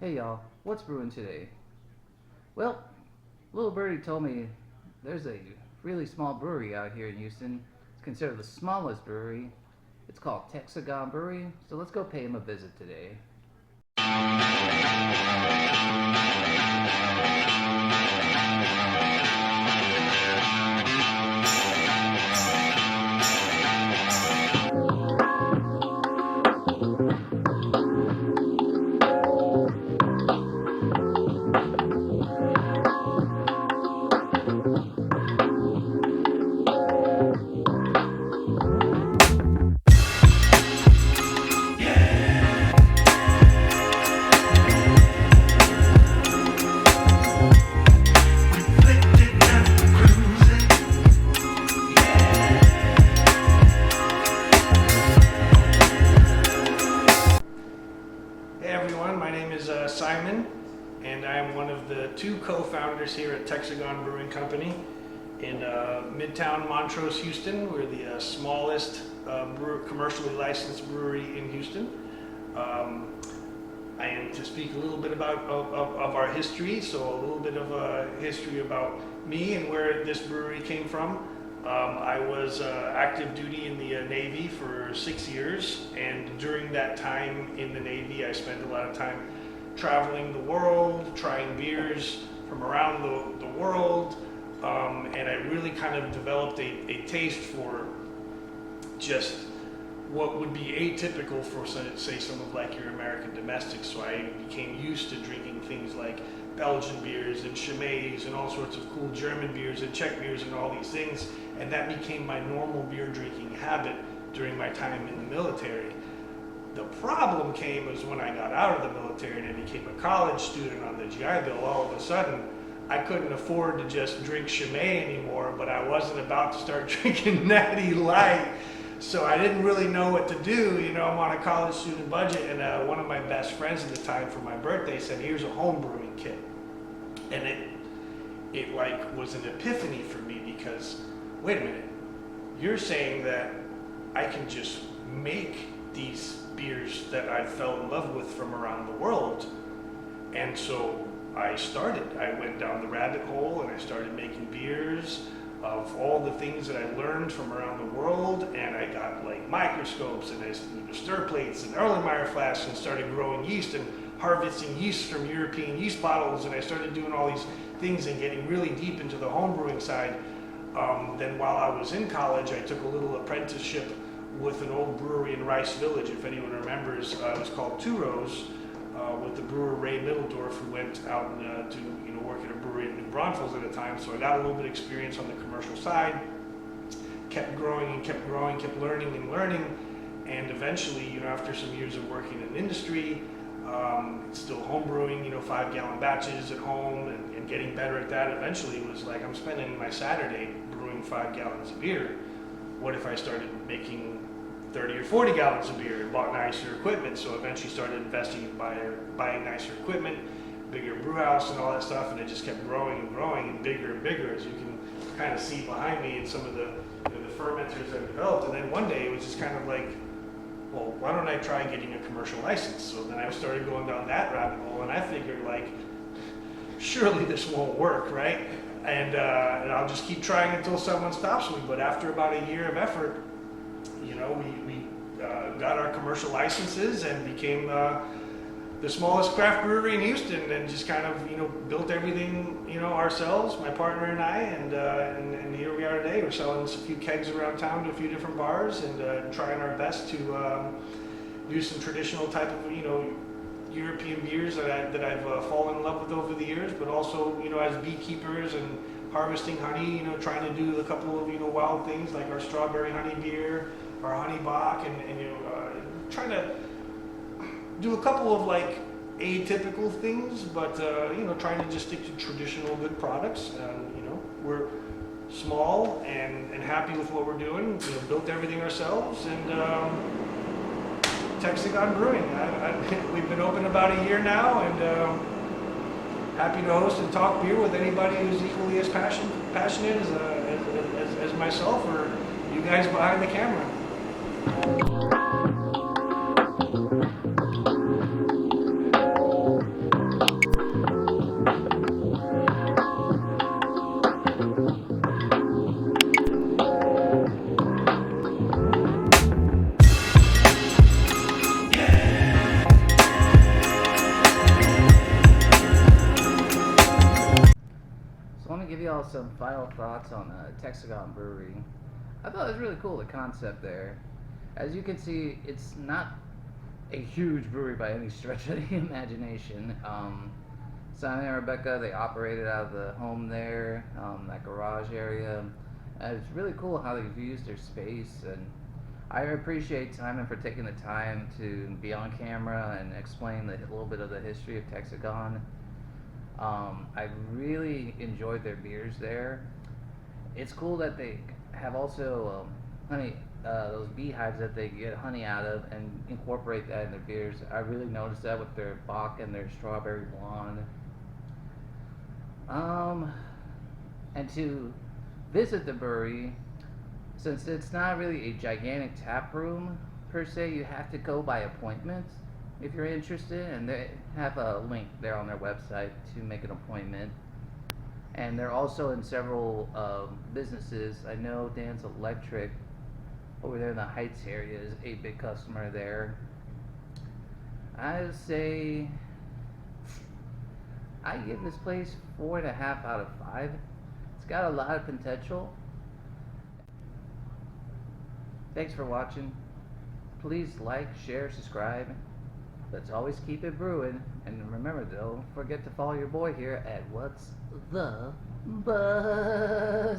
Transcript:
Hey y'all, what's brewing today? Well, little birdie told me there's a really small brewery out here in Houston. It's considered the smallest brewery. It's called Texagon Brewery, so let's go pay him a visit today. Hey everyone, my name is Simon, and I am one of the two co-founders here at Texagon Brewing Company in Midtown Montrose, Houston. We're the smallest commercially licensed brewery in Houston. I am to speak a little bit about of our history, so a little bit of a history about me and where this brewery came from. I was active duty in the Navy for 6 years, and during that time in the Navy I spent a lot of time traveling the world, trying beers from around the world, and I really kind of developed a taste for just what would be atypical for, say, some of like your American domestics. So I became used to drinking things like Belgian beers and Chimay and all sorts of cool German beers and Czech beers and all these things, and that became my normal beer drinking habit during my time in the military. The problem came was when I got out of the military and I became a college student on the GI Bill. All of a sudden I couldn't afford to just drink Chimay anymore, but I wasn't about to start drinking Natty Light. So I didn't really know what to do. You know, I'm on a college student budget, and one of my best friends at the time for my birthday said, here's a home brewing kit. And it like was an epiphany for me, because wait a minute, you're saying that I can just make these beers that I fell in love with from around the world. And so I went down the rabbit hole and I started making beers of all the things that I learned from around the world, and I got like microscopes and stir plates and Erlenmeyer flasks and started growing yeast and harvesting yeast from European yeast bottles, and I started doing all these things and getting really deep into the home brewing side. Then while I was in college, I took a little apprenticeship with an old brewery in Rice Village. If anyone remembers, it was called Two Rows, with the brewer Ray Middledorf, who went out to work at a brewery in New Braunfels at the time. So I got a little bit of experience on the commercial side, kept growing and kept growing, kept learning and learning, and eventually, after some years of working in industry, still home brewing, 5-gallon batches at home, and getting better at that, eventually it was like, I'm spending my Saturday brewing 5 gallons of beer. What if I started making 30 or 40 gallons of beer and bought nicer equipment? So eventually started investing in buying nicer equipment, bigger brew house and all that stuff, and it just kept growing and growing and bigger, as you can kind of see behind me in some of the fermenters I've developed. And then one day it was just kind of like, well, why don't I try getting a commercial license? So then I started going down that rabbit hole, and I figured, like, surely this won't work, right? And I'll just keep trying until someone stops me. But after about a year of effort, we got our commercial licenses and became the smallest craft brewery in Houston, and just kind of built everything ourselves, my partner and I, and here we are today. We're selling a few kegs around town to a few different bars, and trying our best to do some traditional type of European beers that I've fallen in love with over the years, but also as beekeepers and harvesting honey, trying to do a couple of wild things like our strawberry honey beer, our honey Bock, and trying to do a couple of like atypical things, but trying to just stick to traditional good products. We're small and happy with what we're doing. Built everything ourselves, and Texagon Brewing. We've been open about a year now, and happy to host and talk beer with anybody who's equally as passionate as myself or you guys behind the camera. give you all some final thoughts on Texagon Brewery. I thought it was really cool, the concept there. As you can see, it's not a huge brewery by any stretch of the imagination. Simon and Rebecca, they operated out of the home there, that garage area. And it's really cool how they've used their space, and I appreciate Simon for taking the time to be on camera and explain a little bit of the history of Texagon. I really enjoyed their beers there. It's cool that they have also honey, those beehives that they get honey out of and incorporate that in their beers. I really noticed that with their Bock and their strawberry blonde. And to visit the brewery, since it's not really a gigantic tap room per se, you have to go by appointment if you're interested, and they have a link there on their website to make an appointment. And they're also in several businesses. I know Dan's Electric over there in the Heights area is a big customer there. I would say I give this place 4.5 out of 5. It's got a lot of potential. Thanks for watching. Please like, share, subscribe. Let's always keep it brewing. And remember, don't forget to follow your boy here at What's the Buzz.